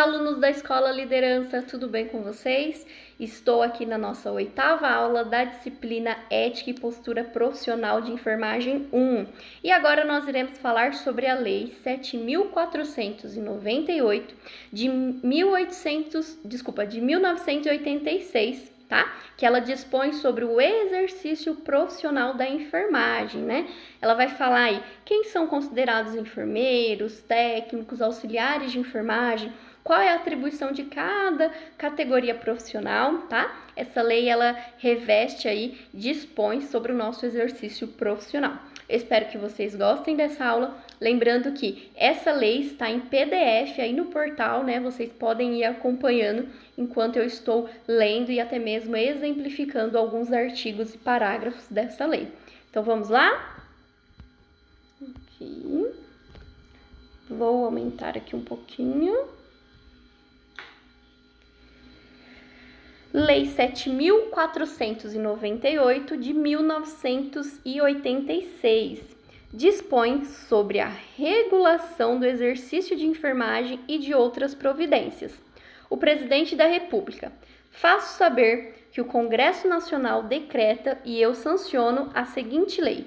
Alunos da Escola Liderança, tudo bem com vocês? Estou aqui na nossa 8ª aula da disciplina Ética e Postura Profissional de Enfermagem 1. E agora nós iremos falar sobre a Lei 7.498 de 1986, tá? Que ela dispõe sobre o exercício profissional da enfermagem, né? Ela vai falar aí quem são considerados enfermeiros, técnicos, auxiliares de enfermagem, qual é a atribuição de cada categoria profissional, tá? Essa lei, ela reveste aí, dispõe sobre o nosso exercício profissional. Eu espero que vocês gostem dessa aula. Lembrando que essa lei está em PDF aí no portal, né? Vocês podem ir acompanhando enquanto eu estou lendo e até mesmo exemplificando alguns artigos e parágrafos dessa lei. Então, vamos lá? Aqui. Vou aumentar aqui um pouquinho. Lei 7.498 de 1986 dispõe sobre a regulação do exercício de enfermagem e de outras providências. O Presidente da República: faço saber que o Congresso Nacional decreta e eu sanciono a seguinte lei.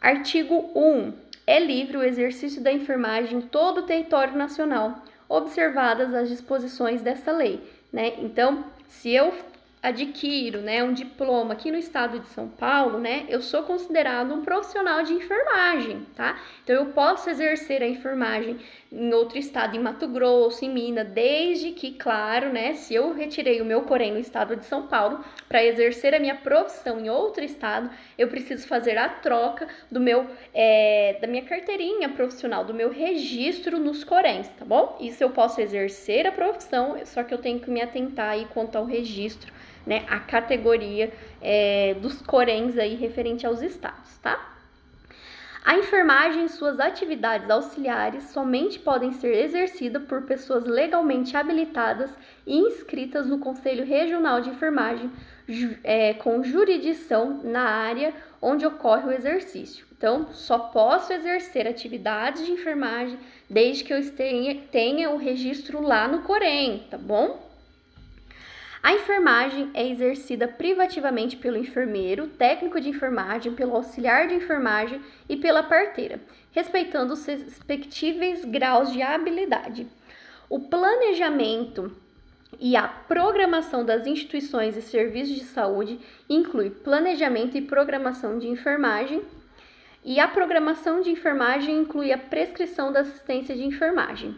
Artigo 1. É livre o exercício da enfermagem em todo o território nacional, observadas as disposições dessa lei, né? Então, se eu adquiro, né, um diploma aqui no estado de São Paulo, né, eu sou considerado um profissional de enfermagem, tá? Então, eu posso exercer a enfermagem em outro estado, em Mato Grosso, em Minas, desde que, claro, né, se eu retirei o meu Corém no estado de São Paulo, para exercer a minha profissão em outro estado, eu preciso fazer a troca do meu, da minha carteirinha profissional, do meu registro nos Coréns, tá bom? Isso eu posso exercer a profissão, só que eu tenho que me atentar aí quanto ao registro, né, a categoria dos Coréns aí referente aos estados, tá? A enfermagem e suas atividades auxiliares somente podem ser exercidas por pessoas legalmente habilitadas e inscritas no Conselho Regional de Enfermagem com jurisdição na área onde ocorre o exercício. Então, só posso exercer atividades de enfermagem desde que eu tenha o registro lá no Corém, tá bom? A enfermagem é exercida privativamente pelo enfermeiro, técnico de enfermagem, pelo auxiliar de enfermagem e pela parteira, respeitando os respectivos graus de habilidade. O planejamento e a programação das instituições e serviços de saúde inclui planejamento e programação de enfermagem, e a programação de enfermagem inclui a prescrição da assistência de enfermagem.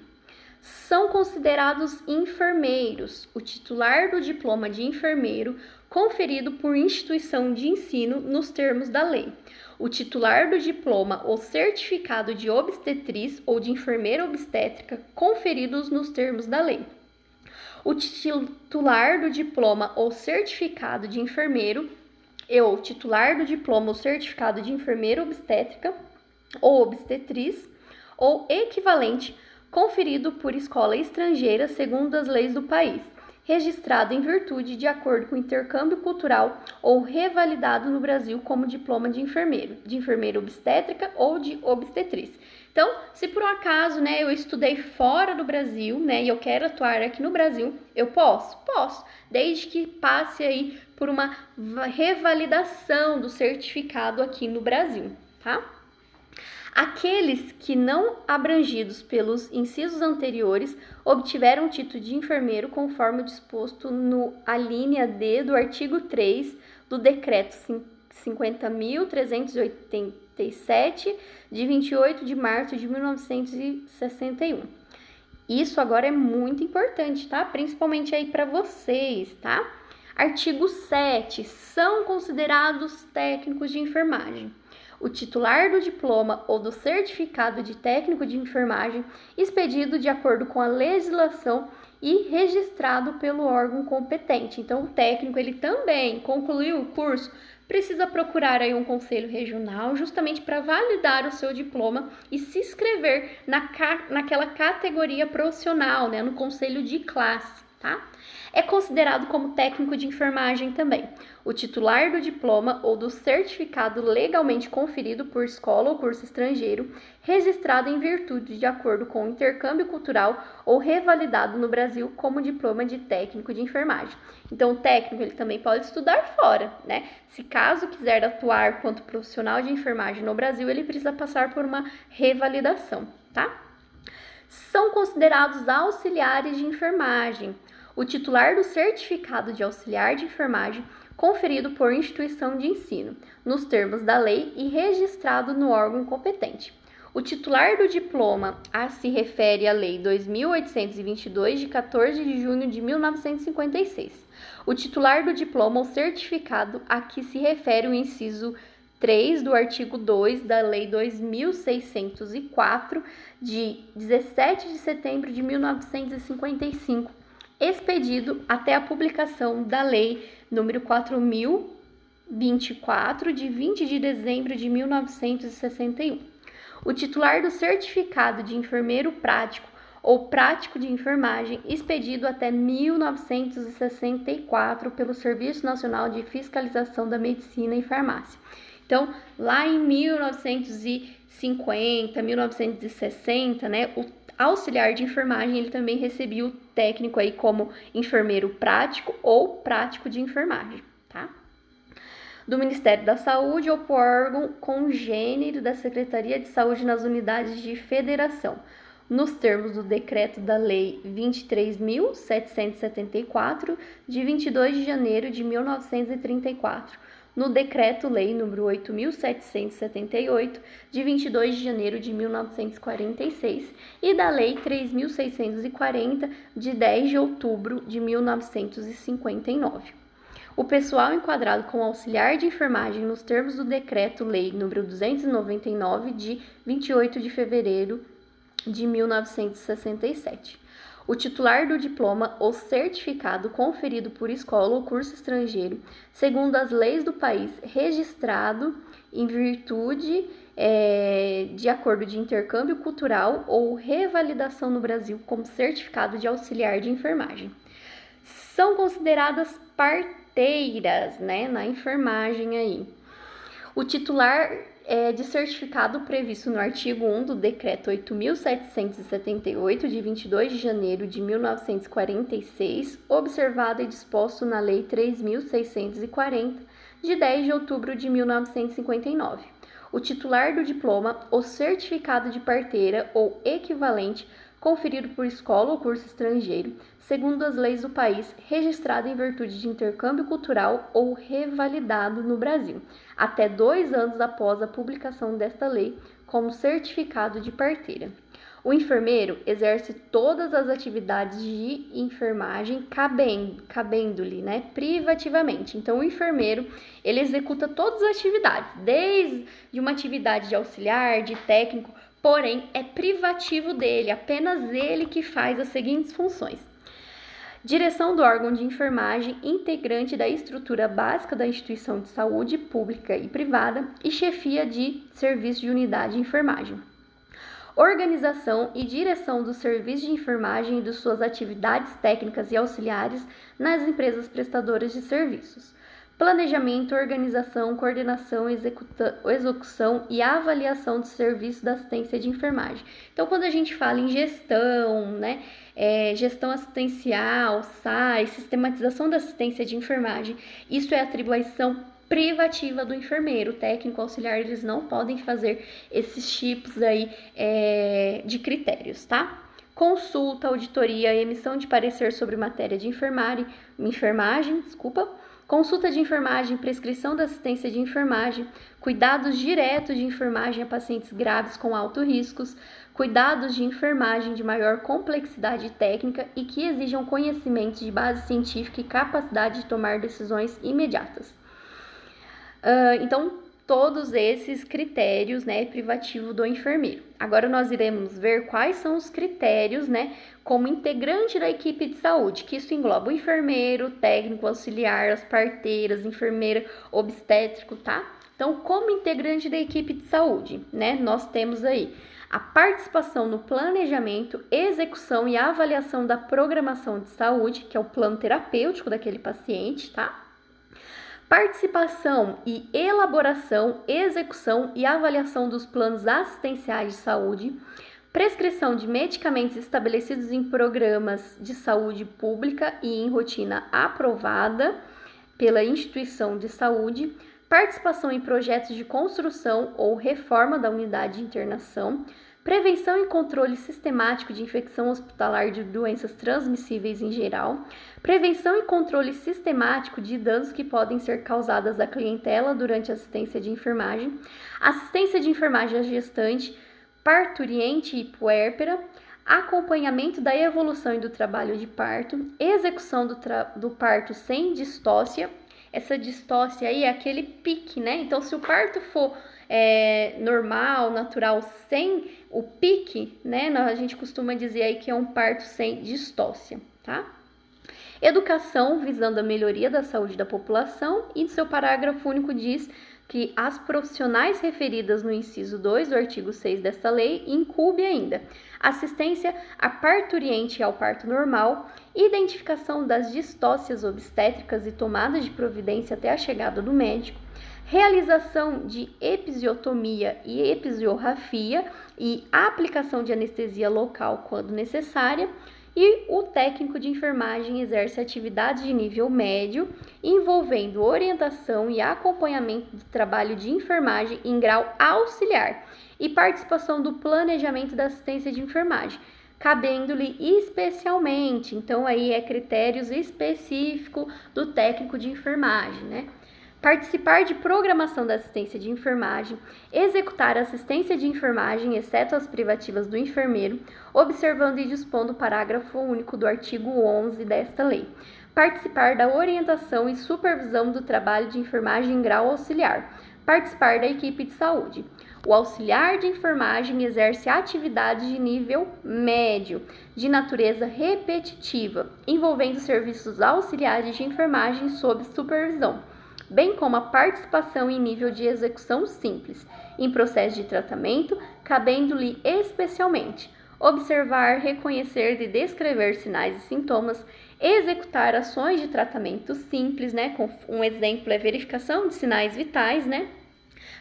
São considerados enfermeiros o titular do diploma de enfermeiro conferido por instituição de ensino nos termos da lei, o titular do diploma ou certificado de obstetriz ou de enfermeira obstétrica conferidos nos termos da lei, o titular do diploma ou certificado de enfermeiro e o titular do diploma ou certificado de enfermeira obstétrica ou obstetriz ou equivalente conferido por escola estrangeira segundo as leis do país, registrado em virtude de acordo com intercâmbio cultural ou revalidado no Brasil como diploma de enfermeira obstétrica ou de obstetriz. Então, se por um acaso, né, eu estudei fora do Brasil, né, e eu quero atuar aqui no Brasil, eu posso? Posso, desde que passe aí por uma revalidação do certificado aqui no Brasil, tá? Aqueles que não abrangidos pelos incisos anteriores obtiveram o título de enfermeiro conforme disposto no alínea D do artigo 3 do Decreto 50.387, de 28 de março de 1961. Isso agora é muito importante, tá? Principalmente aí para vocês, tá? Artigo 7. São considerados técnicos de enfermagem o titular do diploma ou do certificado de técnico de enfermagem expedido de acordo com a legislação e registrado pelo órgão competente. Então, o técnico, ele também concluiu o curso, precisa procurar aí um conselho regional justamente para validar o seu diploma e se inscrever naquela categoria profissional, né, no conselho de classe, tá? É considerado como técnico de enfermagem também o titular do diploma ou do certificado legalmente conferido por escola ou curso estrangeiro, registrado em virtude de acordo com o intercâmbio cultural ou revalidado no Brasil como diploma de técnico de enfermagem. Então, o técnico ele também pode estudar fora, né? Se caso quiser atuar quanto profissional de enfermagem no Brasil, ele precisa passar por uma revalidação, tá? São considerados auxiliares de enfermagem o titular do certificado de auxiliar de enfermagem conferido por instituição de ensino, nos termos da lei e registrado no órgão competente. O titular do diploma se refere à Lei 2.822, de 14 de junho de 1956. O titular do diploma ou certificado a que se refere o inciso 3 do artigo 2 da Lei 2.604, de 17 de setembro de 1955, expedido até a publicação da Lei número 4.024, de 20 de dezembro de 1961. O titular do certificado de enfermeiro prático ou prático de enfermagem, expedido até 1964 pelo Serviço Nacional de Fiscalização da Medicina e Farmácia. Então, lá em 1950, 1960, né, o auxiliar de enfermagem, ele também recebia o técnico aí como enfermeiro prático ou prático de enfermagem, tá? Do Ministério da Saúde ou por órgão congênere da Secretaria de Saúde nas unidades de federação, nos termos do decreto da Lei 23.774, de 22 de janeiro de 1934, no Decreto-Lei número 8.778, de 22 de janeiro de 1946, e da Lei 3.640, de 10 de outubro de 1959. O pessoal enquadrado como auxiliar de enfermagem nos termos do Decreto-Lei número 299, de 28 de fevereiro de 1967. O titular do diploma ou certificado conferido por escola ou curso estrangeiro, segundo as leis do país, registrado em virtude de acordo de intercâmbio cultural ou revalidação no Brasil como certificado de auxiliar de enfermagem. São consideradas parteiras, né, na enfermagem aí. O titular de certificado previsto no artigo 1 do Decreto 8.778, de 22 de janeiro de 1946, observado e disposto na Lei 3.640, de 10 de outubro de 1959. O titular do diploma ou certificado de parteira ou equivalente conferido por escola ou curso estrangeiro, segundo as leis do país, registrado em virtude de intercâmbio cultural ou revalidado no Brasil, até 2 anos após a publicação desta lei, como certificado de parteira. O enfermeiro exerce todas as atividades de enfermagem cabendo-lhe, né, privativamente. Então, o enfermeiro, ele executa todas as atividades, desde uma atividade de auxiliar, de técnico, porém, é privativo dele, apenas ele que faz as seguintes funções: direção do órgão de enfermagem, integrante da estrutura básica da instituição de saúde pública e privada e chefia de serviço de unidade de enfermagem. Organização e direção do serviço de enfermagem e de suas atividades técnicas e auxiliares nas empresas prestadoras de serviços. Planejamento, organização, coordenação, execução e avaliação do serviço da assistência de enfermagem. Então, quando a gente fala em gestão, né, gestão assistencial, SAI, sistematização da assistência de enfermagem, isso é atribuição privativa do enfermeiro. O técnico auxiliar, eles não podem fazer esses tipos aí de critérios, tá? Consulta, auditoria, emissão de parecer sobre matéria de enfermagem, consulta de enfermagem, prescrição da assistência de enfermagem, cuidados diretos de enfermagem a pacientes graves com altos riscos, cuidados de enfermagem de maior complexidade técnica e que exijam conhecimentos de base científica e capacidade de tomar decisões imediatas. Então, todos esses critérios, né, privativo do enfermeiro. Agora nós iremos ver quais são os critérios, né, como integrante da equipe de saúde, que isso engloba o enfermeiro, técnico, auxiliar, as parteiras, enfermeira, obstétrico, tá? Então, como integrante da equipe de saúde, né, nós temos aí a participação no planejamento, execução e avaliação da programação de saúde, que é o plano terapêutico daquele paciente, tá? Participação e elaboração, execução e avaliação dos planos assistenciais de saúde, prescrição de medicamentos estabelecidos em programas de saúde pública e em rotina aprovada pela instituição de saúde, participação em projetos de construção ou reforma da unidade de internação, prevenção e controle sistemático de infecção hospitalar de doenças transmissíveis em geral, prevenção e controle sistemático de danos que podem ser causados à clientela durante a assistência de enfermagem à gestante, parturiente e puérpera, acompanhamento da evolução e do trabalho de parto, execução do parto sem distócia. Essa distócia aí é aquele pique, né? Então, se o parto for normal, natural, sem o pique, né? A gente costuma dizer aí que é um parto sem distócia, tá? Educação visando a melhoria da saúde da população, e no seu parágrafo único diz que as profissionais referidas no inciso 2 do artigo 6 desta lei incube ainda assistência a parturiente e ao parto normal, identificação das distócias obstétricas e tomada de providência até a chegada do médico, realização de episiotomia e episiorrafia e aplicação de anestesia local quando necessária, e o técnico de enfermagem exerce atividades de nível médio, envolvendo orientação e acompanhamento do trabalho de enfermagem em grau auxiliar e participação do planejamento da assistência de enfermagem, cabendo-lhe especialmente, então aí é critérios específicos do técnico de enfermagem, né? Participar de programação da assistência de enfermagem, executar a assistência de enfermagem, exceto as privativas do enfermeiro, observando e dispondo o parágrafo único do artigo 11 desta lei. Participar da orientação e supervisão do trabalho de enfermagem em grau auxiliar. Participar da equipe de saúde. O auxiliar de enfermagem exerce atividades de nível médio, de natureza repetitiva, envolvendo serviços auxiliares de enfermagem sob supervisão, bem como a participação em nível de execução simples, em processo de tratamento, cabendo-lhe especialmente observar, reconhecer e descrever sinais e sintomas, executar ações de tratamento simples, né? Com um exemplo é verificação de sinais vitais, né?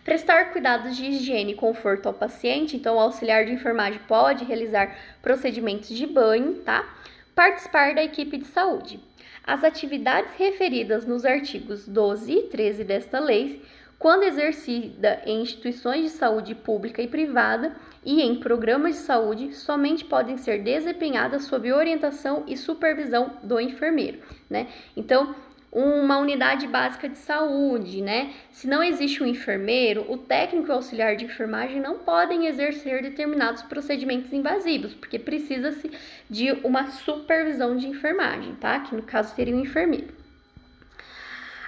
Prestar cuidados de higiene e conforto ao paciente, então o auxiliar de enfermagem pode realizar procedimentos de banho, tá? Participar da equipe de saúde. As atividades referidas nos artigos 12 e 13 desta lei, quando exercida em instituições de saúde pública e privada e em programas de saúde, somente podem ser desempenhadas sob orientação e supervisão do enfermeiro, né? Então, uma unidade básica de saúde, né? Se não existe um enfermeiro, o técnico e o auxiliar de enfermagem não podem exercer determinados procedimentos invasivos, porque precisa-se de uma supervisão de enfermagem, tá? Que no caso seria o enfermeiro.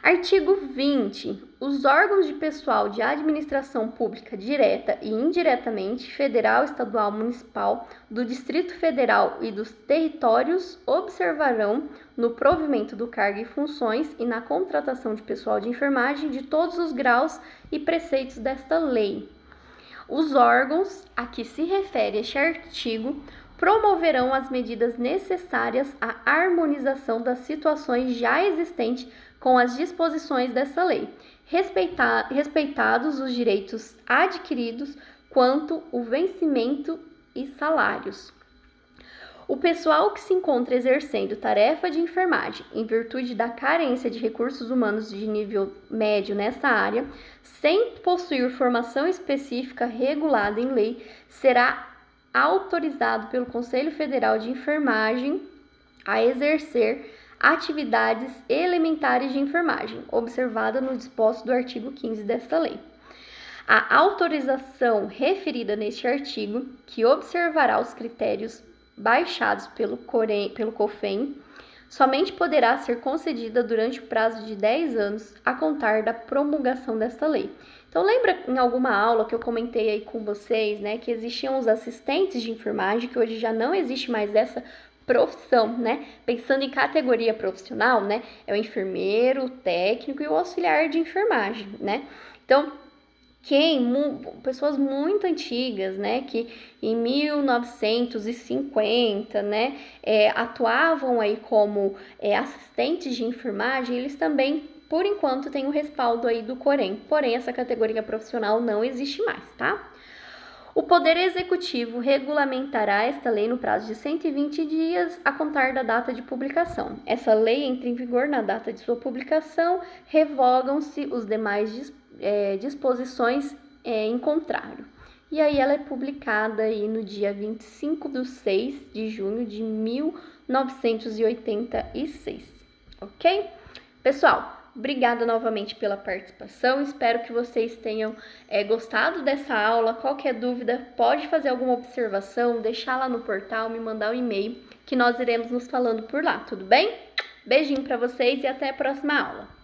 Artigo 20. Os órgãos de pessoal de administração pública direta e indiretamente, federal, estadual, municipal, do Distrito Federal e dos territórios observarão no provimento do cargo e funções e na contratação de pessoal de enfermagem de todos os graus e preceitos desta lei. Os órgãos a que se refere este artigo promoverão as medidas necessárias à harmonização das situações já existentes com as disposições dessa lei, respeitados os direitos adquiridos quanto o vencimento e salários. O pessoal que se encontra exercendo tarefa de enfermagem em virtude da carência de recursos humanos de nível médio nessa área, sem possuir formação específica regulada em lei, será autorizado pelo Conselho Federal de Enfermagem a exercer atividades elementares de enfermagem, observada no disposto do artigo 15 desta lei. A autorização referida neste artigo, que observará os critérios baixados pelo COFEM, somente poderá ser concedida durante o prazo de 10 anos a contar da promulgação desta lei. Então, lembra em alguma aula que eu comentei aí com vocês, né, que existiam os assistentes de enfermagem, que hoje já não existe mais essa profissão, né? Pensando em categoria profissional, né? É o enfermeiro, o técnico e o auxiliar de enfermagem, né? Então, pessoas muito antigas, né, que em 1950, né, atuavam aí como assistentes de enfermagem, eles também, por enquanto, têm o respaldo aí do Corém. Porém, essa categoria profissional não existe mais, tá? O Poder Executivo regulamentará esta lei no prazo de 120 dias a contar da data de publicação. Essa lei entra em vigor na data de sua publicação, revogam-se os demais disposições em contrário. E aí ela é publicada aí no dia 25 de 6 de junho de 1986, ok? Pessoal, obrigada novamente pela participação, espero que vocês tenham gostado dessa aula. Qualquer dúvida, pode fazer alguma observação, deixar lá no portal, me mandar um e-mail, que nós iremos nos falando por lá, tudo bem? Beijinho para vocês e até a próxima aula!